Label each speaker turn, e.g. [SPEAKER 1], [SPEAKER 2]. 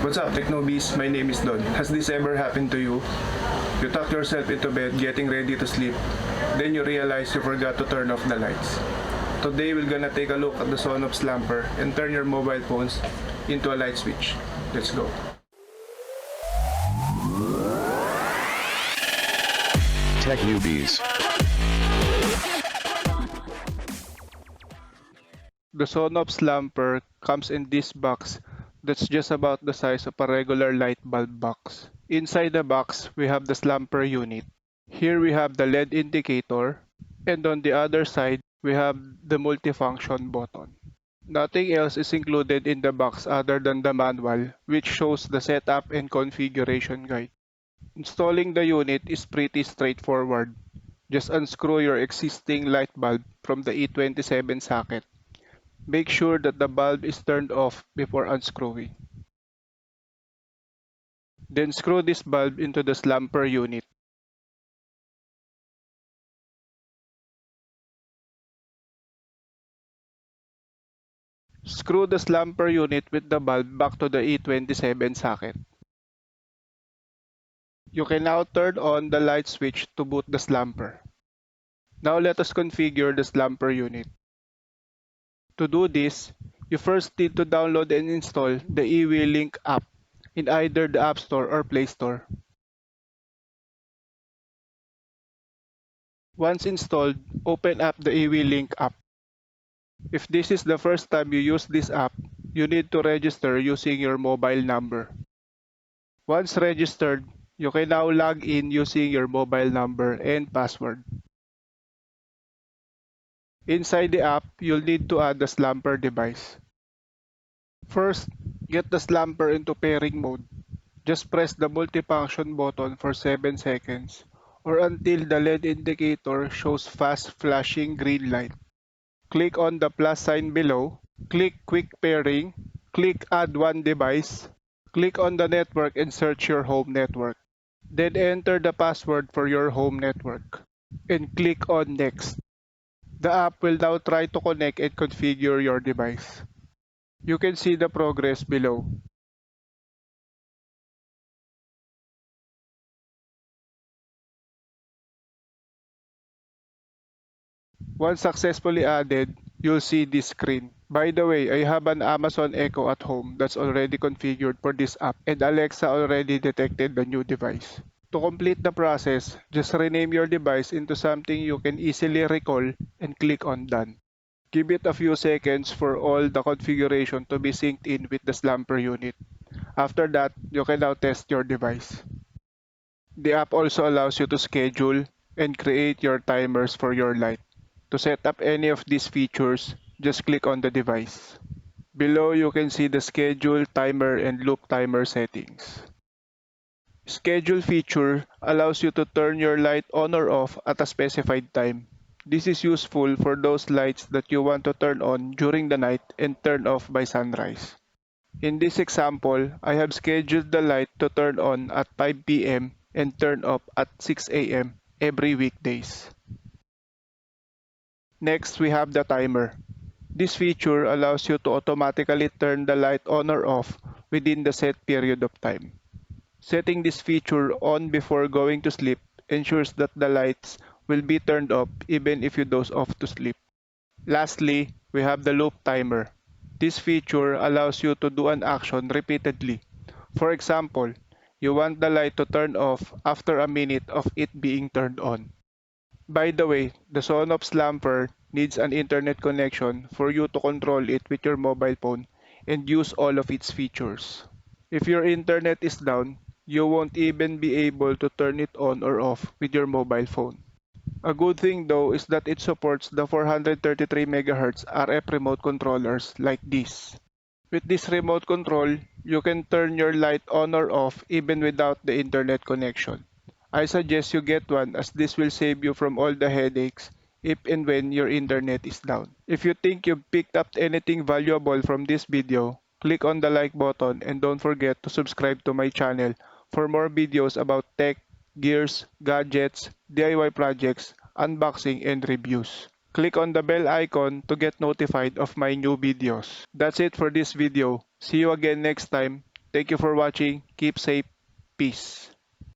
[SPEAKER 1] What's up, Tech Noobs? My name is Don. Has this ever happened to you? You tuck yourself into bed getting ready to sleep, then you realize you forgot to turn off the lights. Today we're gonna take a look at the Sonoff Slampher and turn your mobile phones into a light switch. Let's go.
[SPEAKER 2] Tech Newbies.
[SPEAKER 1] The Sonoff Slampher comes in this box that's just about the size of a regular light bulb box. Inside the box, we have the Slampher unit. Here we have the LED indicator, and on the other side, we have the multifunction button. Nothing else is included in the box other than the manual, which shows the setup and configuration guide. Installing the unit is pretty straightforward. Just unscrew your existing light bulb from the E27 socket. Make sure that the bulb is turned off before unscrewing. Then screw this bulb into the Slampher unit. Screw the Slampher unit with the bulb back to the E27 socket. You can now turn on the light switch to boot the Slampher. Now let us configure the Slampher unit. To do this, you first need to download and install the eWeLink app in either the App Store or Play Store. Once installed, open up the eWeLink app. If this is the first time you use this app, you need to register using your mobile number. Once registered, you can now log in using your mobile number and password. Inside the app, you'll need to add the Slampher device. First, get the Slampher into pairing mode. Just press the multifunction button for 7 seconds or until the LED indicator shows fast flashing green light. Click on the plus sign below, click Quick Pairing, click Add One Device, click on the network and search your home network. Then enter the password for your home network and click on Next. The app will now try to connect and configure your device. You can see the progress below. Once successfully added, you'll see this screen. By the way, I have an Amazon Echo at home that's already configured for this app, and Alexa already detected the new device. To complete the process, just rename your device into something you can easily recall and click on Done. Give it a few seconds for all the configuration to be synced in with the Slampher unit. After that, you can now test your device. The app also allows you to schedule and create your timers for your light. To set up any of these features, just click on the device. Below, you can see the schedule, timer, and loop timer settings. Schedule feature allows you to turn your light on or off at a specified time. This is useful for those lights that you want to turn on during the night and turn off by sunrise. In this example, I have scheduled the light to turn on at 5 p.m. and turn off at 6 a.m. every weekdays. Next, we have the timer. This feature allows you to automatically turn the light on or off within the set period of time. Setting this feature on before going to sleep ensures that the lights will be turned off even if you doze off to sleep. Lastly, we have the loop timer. This feature allows you to do an action repeatedly. For example, you want the light to turn off after a minute of it being turned on. By the way, the Sonoff Slampher needs an internet connection for you to control it with your mobile phone and use all of its features. If your internet is down, you won't even be able to turn it on or off with your mobile phone. A good thing though is that it supports the 433 MHz RF remote controllers like this. With this remote control, you can turn your light on or off even without the internet connection. I suggest you get one as this will save you from all the headaches if and when your internet is down. If you think you've picked up anything valuable from this video, click on the like button and don't forget to subscribe to my channel for more videos about tech, gears, gadgets, DIY projects, unboxing, and reviews. Click on the bell icon to get notified of my new videos. That's it for this video. See you again next time. Thank you for watching. Keep safe. Peace.